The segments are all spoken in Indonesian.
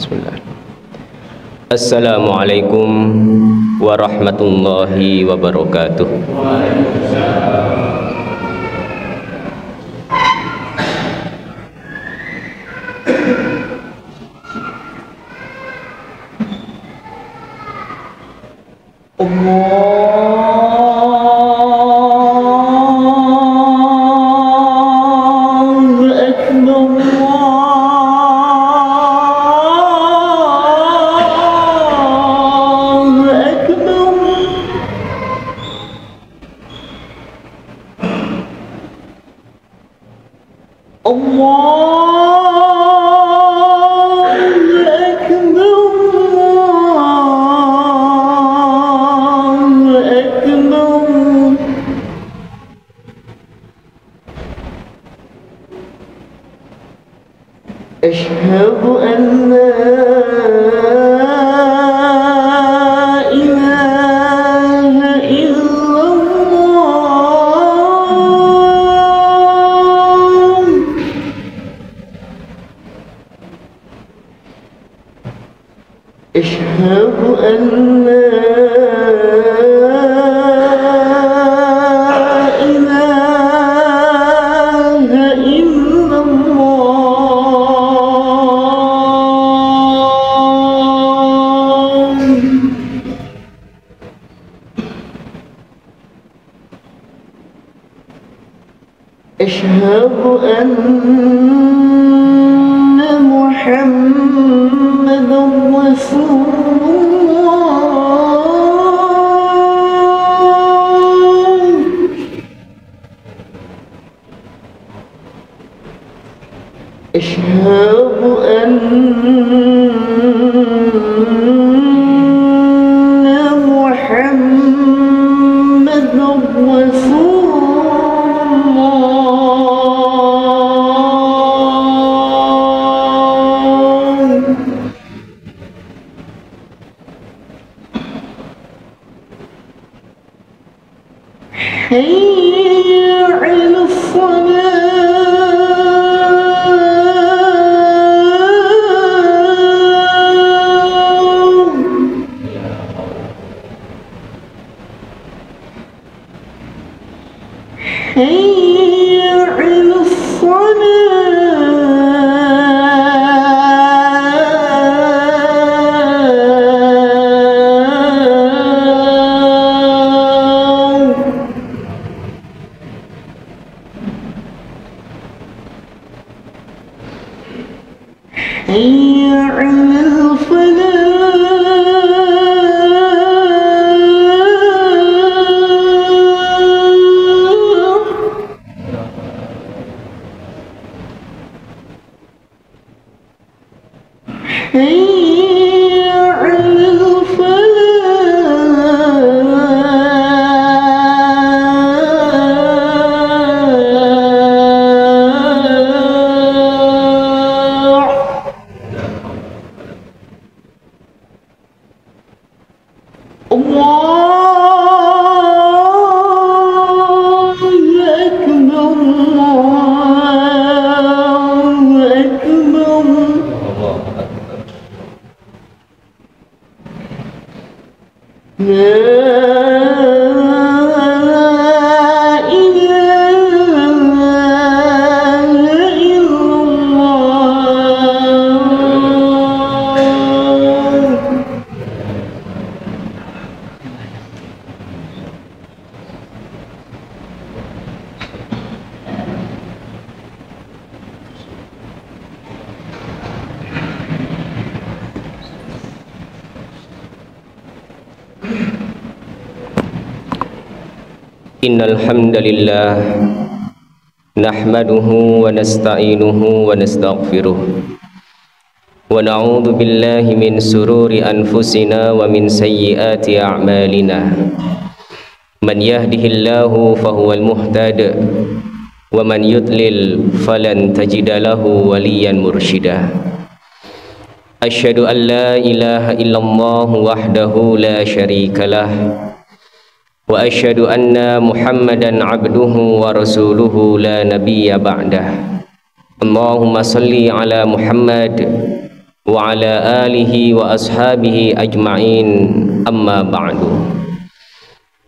Bismillah. Assalamualaikum warahmatullahi wabarakatuh. أشهد أن لا إله إلا الله أشهد أن لا أشهد أن محمدًا رسول الله أشهد أن محمدًا رسول حي على الصلاة حي على حي على الفلاح حي على الله أكبر الله أكبر لا إله إلا الله Innal hamdalillah nahmaduhu wa nasta'inuhu wa nastaghfiruh wa na'udzu billahi min sururi anfusina wa min sayyiati a'malina man yahdihillahu fahuwal muhtad wa man yudlil falan tajida lahu waliyan mursyida. Asyhadu an la ilaha illallah wahdahu la syarikalah wa asyhadu anna Muhammadan abduhu wa rasuluhu la nabiyya ba'dah. Allahumma salli ala Muhammad wa ala alihi wa ashabihi ajma'in, amma ba'du.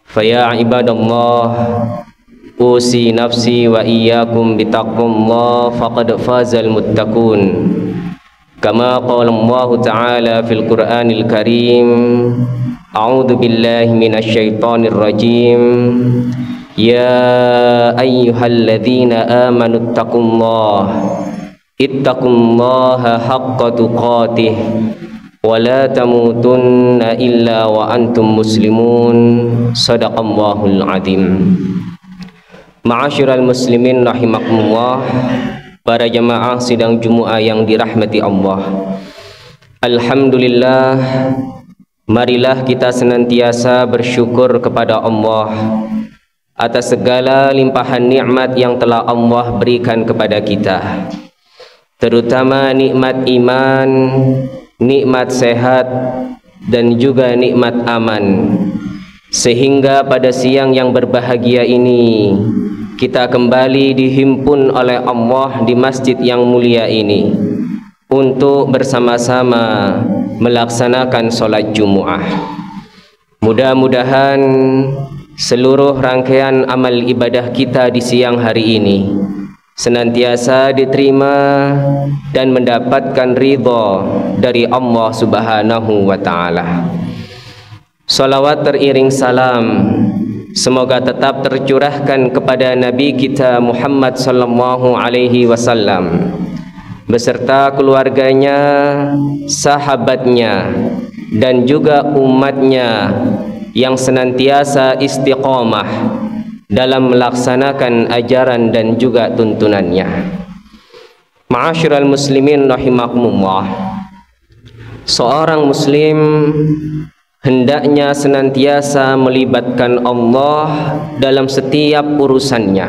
Faya ibadallah, usi nafsi wa iyyakum bitaqwallah faqad fazal muttaqun. Kama qala Allah Ta'ala fil Qur'anil Karim, a'udzu billahi minasyaitonir rajim. Ya ayyuhalladzina amanu ittaqullaha haqqa tuqatih wa la tamutunna illa wa antum muslimun. Shadaqallahul azim. Ma'asyiral muslimin rahimakumullah, para jamaah sidang Jumat yang dirahmati Allah. Alhamdulillah, marilah kita senantiasa bersyukur kepada Allah atas segala limpahan nikmat yang telah Allah berikan kepada kita, terutama nikmat iman, nikmat sehat, dan juga nikmat aman, sehingga pada siang yang berbahagia ini kita kembali dihimpun oleh Allah di masjid yang mulia ini untuk bersama-sama melaksanakan sholat Jumu'ah. Mudah-mudahan seluruh rangkaian amal ibadah kita di siang hari ini senantiasa diterima dan mendapatkan ridha dari Allah Subhanahu wa Ta'ala. Salawat teriring salam semoga tetap tercurahkan kepada Nabi kita Muhammad sallallahu alaihi wasallam beserta keluarganya, sahabatnya, dan juga umatnya yang senantiasa istiqomah dalam melaksanakan ajaran dan juga tuntunannya. Ma'asyiral muslimin rahimakumullah, seorang muslim hendaknya senantiasa melibatkan Allah dalam setiap urusannya,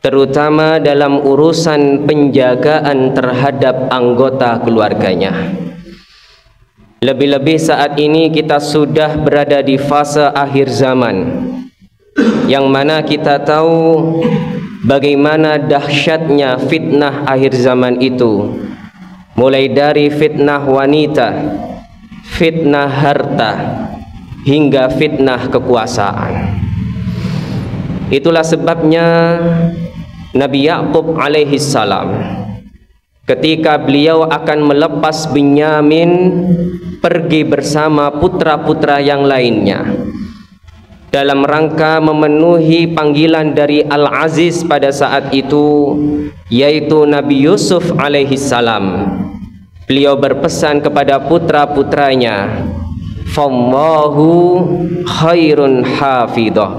terutama dalam urusan penjagaan terhadap anggota keluarganya. Lebih-lebih saat ini kita sudah berada di fase akhir zaman, yang mana kita tahu bagaimana dahsyatnya fitnah akhir zaman itu, mulai dari fitnah wanita, fitnah harta, hingga fitnah kekuasaan. Itulah sebabnya Nabi Ya'qub alaihi salam ketika beliau akan melepas Binyamin pergi bersama putra-putra yang lainnya dalam rangka memenuhi panggilan dari Al-Aziz pada saat itu, yaitu Nabi Yusuf alaihi salam. Beliau berpesan kepada putra-putranya, "Fallahu khairun hafidhah."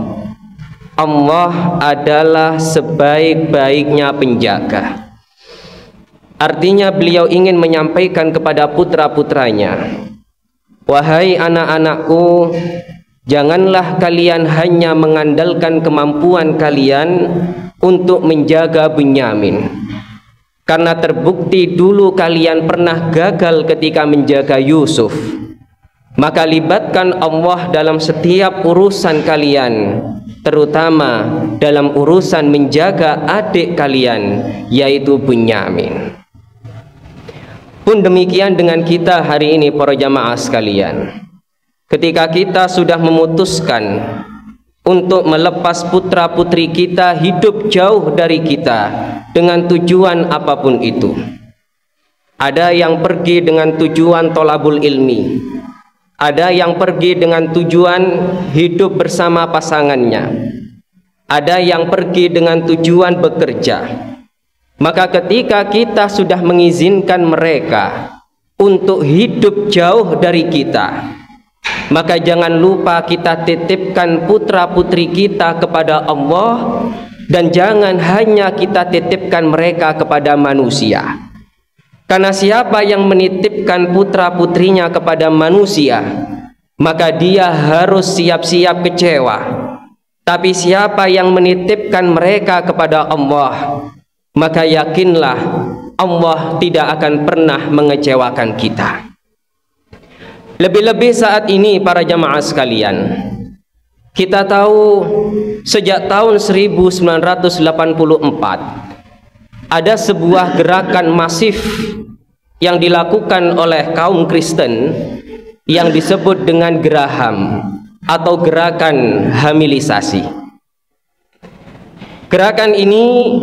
Allah adalah sebaik-baiknya penjaga. Artinya beliau ingin menyampaikan kepada putra-putranya, "Wahai anak-anakku, janganlah kalian hanya mengandalkan kemampuan kalian untuk menjaga Binyamin, karena terbukti dulu kalian pernah gagal ketika menjaga Yusuf. Maka libatkan Allah dalam setiap urusan kalian, terutama dalam urusan menjaga adik kalian, yaitu Binyamin." Pun demikian dengan kita hari ini, para jamaah sekalian. Ketika kita sudah memutuskan untuk melepas putra-putri kita hidup jauh dari kita dengan tujuan apapun itu, ada yang pergi dengan tujuan tolabul ilmi, ada yang pergi dengan tujuan hidup bersama pasangannya, ada yang pergi dengan tujuan bekerja. Maka ketika kita sudah mengizinkan mereka untuk hidup jauh dari kita, maka jangan lupa kita titipkan putra-putri kita kepada Allah, dan jangan hanya kita titipkan mereka kepada manusia. Karena siapa yang menitipkan putra-putrinya kepada manusia, maka dia harus siap-siap kecewa. Tapi siapa yang menitipkan mereka kepada Allah, maka yakinlah Allah tidak akan pernah mengecewakan kita. Lebih-lebih saat ini, para jamaah sekalian, kita tahu sejak tahun 1984 ada sebuah gerakan masif yang dilakukan oleh kaum Kristen yang disebut dengan geraham atau gerakan hamilisasi. Gerakan ini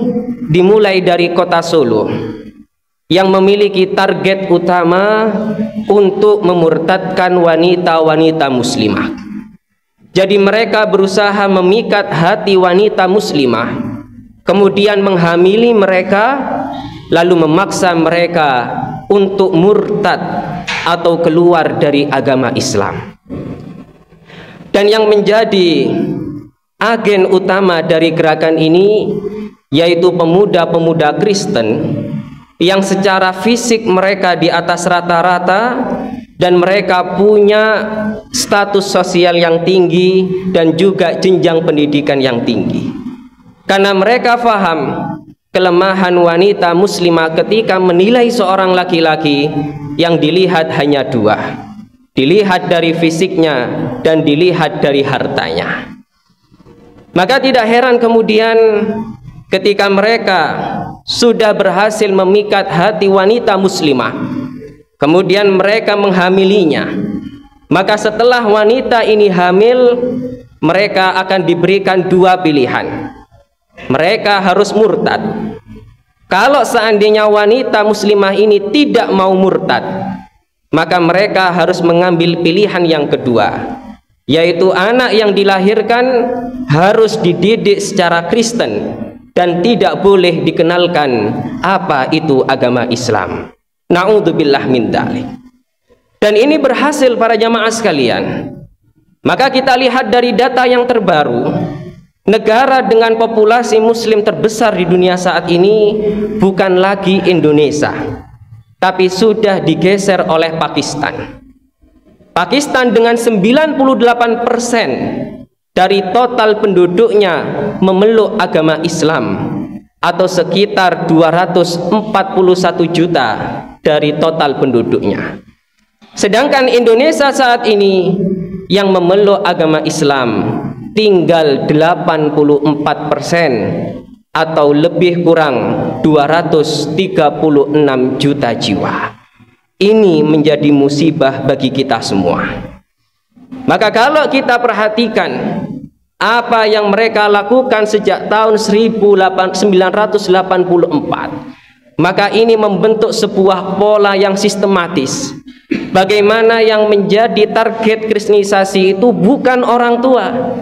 dimulai dari kota Solo yang memiliki target utama untuk memurtadkan wanita-wanita muslimah. Jadi mereka berusaha memikat hati wanita muslimah, kemudian menghamili mereka, lalu memaksa mereka untuk murtad atau keluar dari agama Islam. Dan yang menjadi agen utama dari gerakan ini yaitu pemuda-pemuda Kristen yang secara fisik mereka di atas rata-rata dan mereka punya status sosial yang tinggi dan juga jenjang pendidikan yang tinggi. Karena mereka faham kelemahan wanita muslimah ketika menilai seorang laki-laki yang dilihat hanya dua, dilihat dari fisiknya dan dilihat dari hartanya. Maka tidak heran kemudian ketika mereka sudah berhasil memikat hati wanita muslimah, kemudian mereka menghamilinya, maka setelah wanita ini hamil, mereka akan diberikan dua pilihan. Mereka harus murtad. Kalau seandainya wanita muslimah ini tidak mau murtad, maka mereka harus mengambil pilihan yang kedua, yaitu anak yang dilahirkan harus dididik secara Kristen dan tidak boleh dikenalkan apa itu agama Islam. Na'udzubillah min dzalik. Dan ini berhasil para jamaah sekalian. Maka kita lihat dari data yang terbaru, negara dengan populasi muslim terbesar di dunia saat ini bukan lagi Indonesia, tapi sudah digeser oleh Pakistan. Pakistan dengan 98% dari total penduduknya memeluk agama Islam, atau sekitar 241 juta dari total penduduknya. Sedangkan Indonesia saat ini yang memeluk agama Islam tinggal 84%, atau lebih kurang 236 juta jiwa. Ini menjadi musibah bagi kita semua. Maka kalau kita perhatikan apa yang mereka lakukan sejak tahun 1984, maka ini membentuk sebuah pola yang sistematis. Bagaimana yang menjadi target kristenisasi itu bukan orang tua.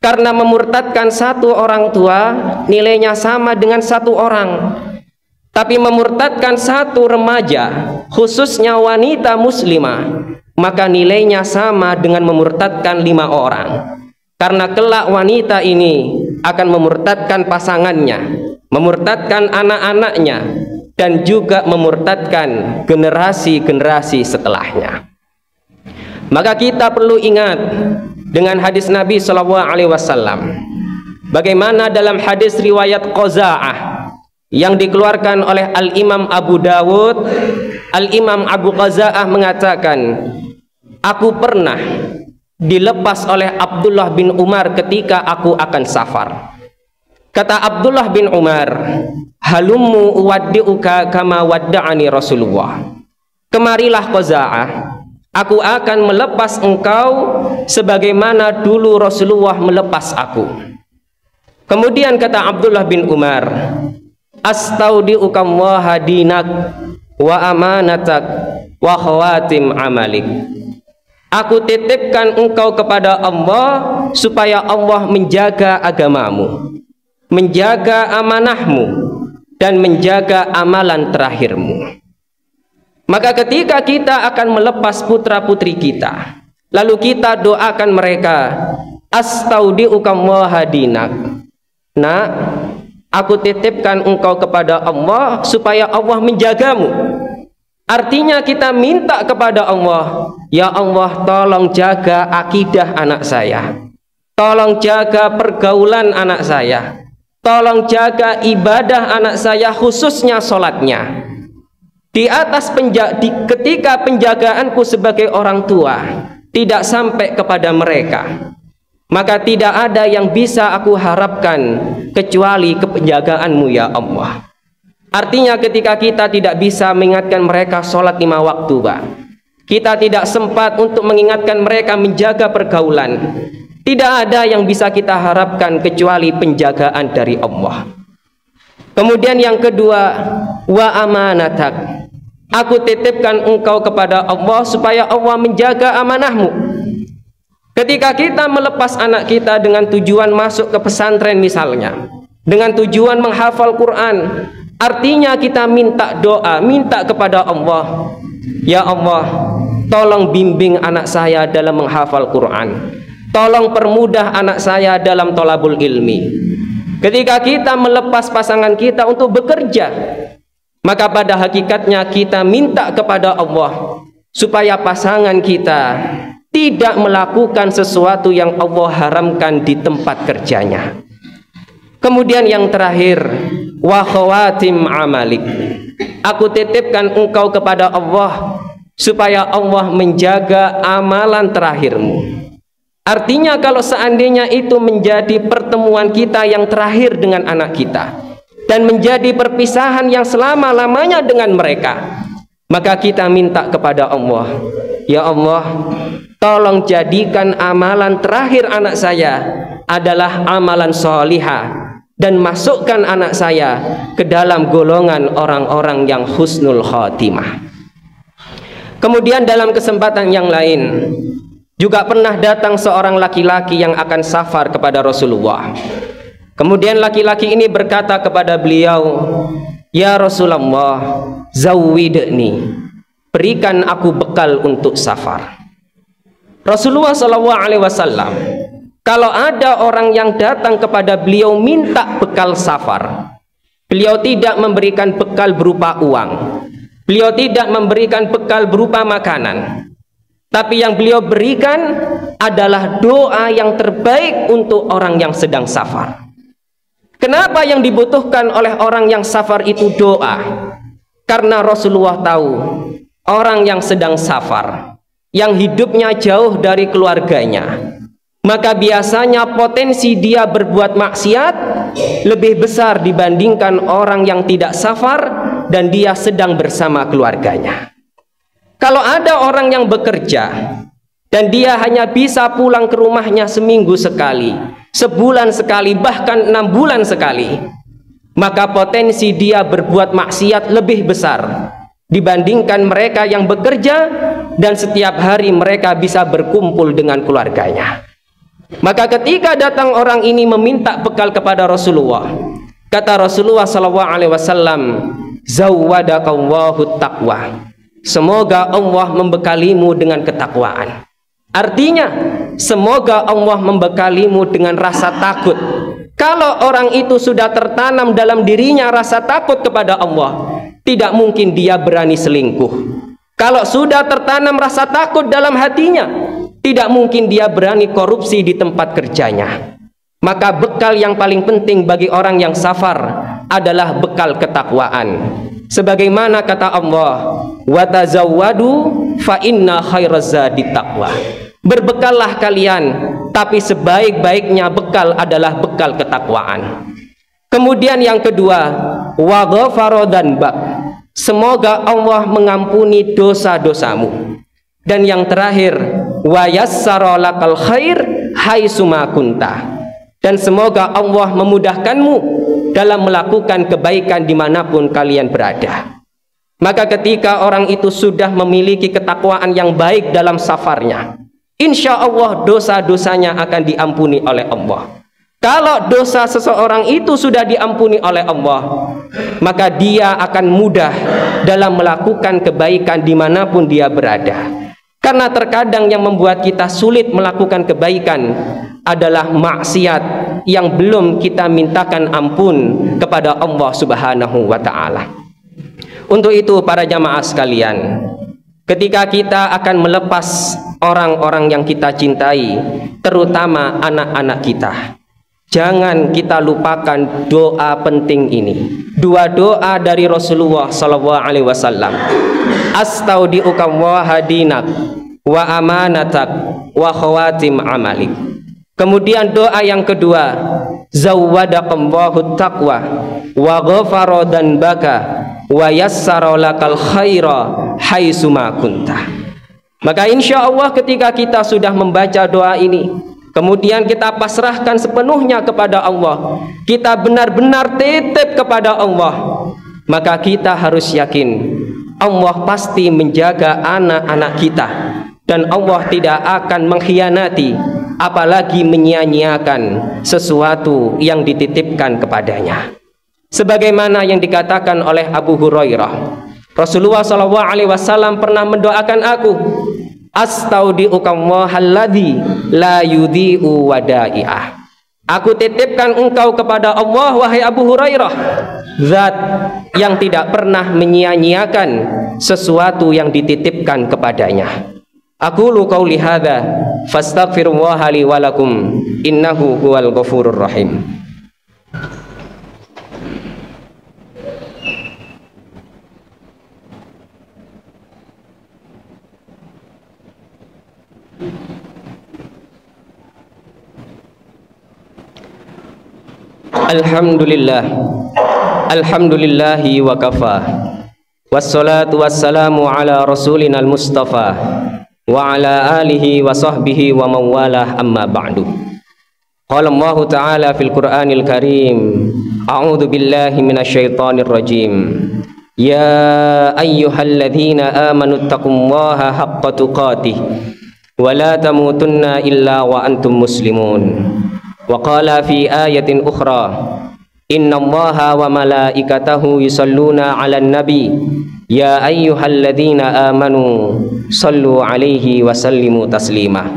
Karena memurtadkan satu orang tua nilainya sama dengan satu orang. Tapi memurtadkan satu remaja, khususnya wanita muslimah, maka nilainya sama dengan memurtadkan 5 orang. Karena kelak wanita ini akan memurtadkan pasangannya, memurtadkan anak-anaknya, dan juga memurtadkan generasi-generasi setelahnya. Maka kita perlu ingat dengan hadis Nabi SAW. Bagaimana dalam hadis riwayat Qaza'ah yang dikeluarkan oleh Al-Imam Abu Dawud, Al-Imam Abu Qaza'ah mengatakan, aku pernah dilepas oleh Abdullah bin Umar ketika aku akan safar. Kata Abdullah bin Umar, halummu uwaddi'uka kama wadda'ani Rasulullah. Kemarilah Qaza'ah, aku akan melepas engkau sebagaimana dulu Rasulullah melepas aku. Kemudian kata Abdullah bin Umar, astaudi'uka Allaha dinak wa amanatak wa khawatim amalik. Aku titipkan engkau kepada Allah supaya Allah menjaga agamamu, menjaga amanahmu, dan menjaga amalan terakhirmu. Maka ketika kita akan melepas putra-putri kita, lalu kita doakan mereka, astaudi'uka Allaha dinak. Nak, aku titipkan engkau kepada Allah supaya Allah menjagamu. Artinya kita minta kepada Allah, ya Allah tolong jaga akidah anak saya, tolong jaga pergaulan anak saya, tolong jaga ibadah anak saya, khususnya sholatnya. Di atas ketika penjagaanku sebagai orang tua tidak sampai kepada mereka, maka tidak ada yang bisa aku harapkan kecuali kepenjagaanmu ya Allah. Artinya ketika kita tidak bisa mengingatkan mereka sholat 5 waktu, Pak, kita tidak sempat untuk mengingatkan mereka menjaga pergaulan, tidak ada yang bisa kita harapkan kecuali penjagaan dari Allah. Kemudian yang kedua, wa amanatak, aku titipkan engkau kepada Allah supaya Allah menjaga amanahmu. Ketika kita melepas anak kita dengan tujuan masuk ke pesantren misalnya, dengan tujuan menghafal Quran, artinya kita minta doa, minta kepada Allah, ya Allah, tolong bimbing anak saya dalam menghafal Quran, tolong permudah anak saya dalam thalabul ilmi. Ketika kita melepas pasangan kita untuk bekerja, maka pada hakikatnya kita minta kepada Allah supaya pasangan kita tidak melakukan sesuatu yang Allah haramkan di tempat kerjanya. Kemudian yang terakhir, wa khawatim amalik, aku titipkan engkau kepada Allah supaya Allah menjaga amalan terakhirmu. Artinya kalau seandainya itu menjadi pertemuan kita yang terakhir dengan anak kita dan menjadi perpisahan yang selama-lamanya dengan mereka, maka kita minta kepada Allah, ya Allah, tolong jadikan amalan terakhir anak saya adalah amalan sholihah dan masukkan anak saya ke dalam golongan orang-orang yang husnul khotimah. Kemudian dalam kesempatan yang lain juga pernah datang seorang laki-laki yang akan safar kepada Rasulullah. Kemudian laki-laki ini berkata kepada beliau, ya Rasulullah, zawwidni, berikan aku bekal untuk safar. Rasulullah SAW, kalau ada orang yang datang kepada beliau minta bekal safar, beliau tidak memberikan bekal berupa uang, beliau tidak memberikan bekal berupa makanan, tapi yang beliau berikan adalah doa yang terbaik untuk orang yang sedang safar. Kenapa yang dibutuhkan oleh orang yang safar itu doa? Karena Rasulullah tahu orang yang sedang safar, yang hidupnya jauh dari keluarganya, maka biasanya potensi dia berbuat maksiat lebih besar dibandingkan orang yang tidak safar dan dia sedang bersama keluarganya. Kalau ada orang yang bekerja dan dia hanya bisa pulang ke rumahnya seminggu sekali, sebulan sekali, bahkan 6 bulan sekali, maka potensi dia berbuat maksiat lebih besar dibandingkan mereka yang bekerja dan setiap hari mereka bisa berkumpul dengan keluarganya. Maka ketika datang orang ini meminta bekal kepada Rasulullah, kata Rasulullah SAW, zawwadakallahu taqwa, semoga Allah membekalimu dengan ketakwaan. Artinya semoga Allah membekalimu dengan rasa takut. Kalau orang itu sudah tertanam dalam dirinya rasa takut kepada Allah, tidak mungkin dia berani selingkuh. Kalau sudah tertanam rasa takut dalam hatinya, tidak mungkin dia berani korupsi di tempat kerjanya. Maka bekal yang paling penting bagi orang yang safar adalah bekal ketakwaan. Sebagaimana kata Allah, wa tazawwadu fa inna khairaz zadi taqwa. Berbekallah kalian, tapi sebaik-baiknya bekal adalah bekal ketakwaan. Kemudian yang kedua, wa ghafara dzanbak, semoga Allah mengampuni dosa-dosamu. Dan yang terakhir, wa yassara lakal khair haitsu ma kunta, dan semoga Allah memudahkanmu dalam melakukan kebaikan dimanapun kalian berada. Maka ketika orang itu sudah memiliki ketakwaan yang baik dalam safarnya, insya Allah dosa-dosanya akan diampuni oleh Allah. Kalau dosa seseorang itu sudah diampuni oleh Allah, maka dia akan mudah dalam melakukan kebaikan dimanapun dia berada. Karena terkadang yang membuat kita sulit melakukan kebaikan adalah maksiat yang belum kita mintakan ampun kepada Allah Subhanahu wa ta'ala. Untuk itu para jamaah sekalian, ketika kita akan melepas orang-orang yang kita cintai, terutama anak-anak kita, jangan kita lupakan doa penting ini. Dua doa dari Rasulullah SAW. Astaudiuka wa hadinak wa amanatak wa khawatim amalik. Kemudian doa yang kedua, zawwadaqallahu taqwa wa ghafara dhanbaka wa yassara lakal khaira haitsuma kunta. Maka insya Allah ketika kita sudah membaca doa ini, kemudian kita pasrahkan sepenuhnya kepada Allah, kita benar-benar titip kepada Allah, maka kita harus yakin Allah pasti menjaga anak-anak kita, dan Allah tidak akan mengkhianati, apalagi menyia-nyiakan sesuatu yang dititipkan kepadanya. Sebagaimana yang dikatakan oleh Abu Hurairah, Rasulullah SAW pernah mendoakan aku, astaudiukamwahalladzi la yudhi'u wada'i'ah. Aku titipkan engkau kepada Allah, wahai Abu Hurairah, zat yang tidak pernah menyia-nyiakan sesuatu yang dititipkan kepadanya. Aqulu qauli hadza fastaghfirullaha li wa lakum innahu huwal ghafurur rahim. Alhamdulillahi wa kafa, wassalatu wassalamu ala rasulinal mustafa wa ala alihi wa sahbihi wa mawalah, amma ba'du. Qala Allah ta'ala fil Qur'anil Karim, a'udzu billahi minasyaitonir rajim. Ya ayyuhalladzina amanu taqullaha haqqa tuqatih wa la tamutunna illa wa antum muslimun. Wa qala fi ayatin ukhra, innallaha wa malaikatahu yusalluna 'alan nabi ya ayyuhalladzina amanu sallu 'alaihi wa sallimu taslima.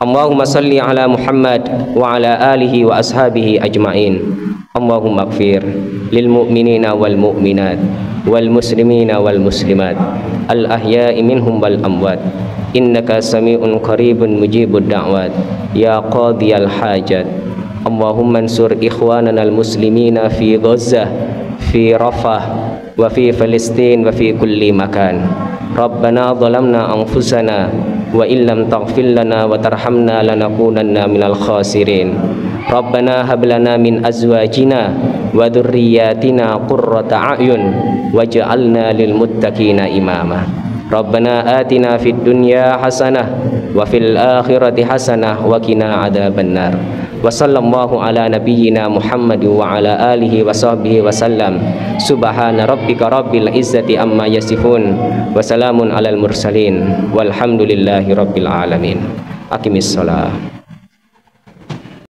Allahumma salli 'ala Muhammad wa 'ala alihi wa ashabihi ajmain. Allahumma ighfir lil mu'minina wal mu'minat wal muslimina wal muslimat al ahya'i minhum wal amwat innaka sami'un qaribun mujibud da'wat ya qadiyal hajat. Allahumma ansur ikhwanana al-muslimina fi Gaza, fi Rafah, wa fi Palestin, wa fi kulli makan. Rabbana zalamna anfusana wa illam taghfir lana wa tarhamna lanakunanna minal khasirin. Rabbana hab lana min azwajina wa dhurriyyatina qurrata a'yun waj'alna lil muttaqina imama. Rabbana atina fid dunya hasanah wa fil akhirati hasanah wa qina adzabannar. Wa sallallahu ala nabiyyina Muhammad wa ala alihi wa sahbihi wa sallam. Subhana rabbika rabbil izzati amma yasifun wa salamun alal mursalin walhamdulillahi rabbil alamin. Aqimis shalah.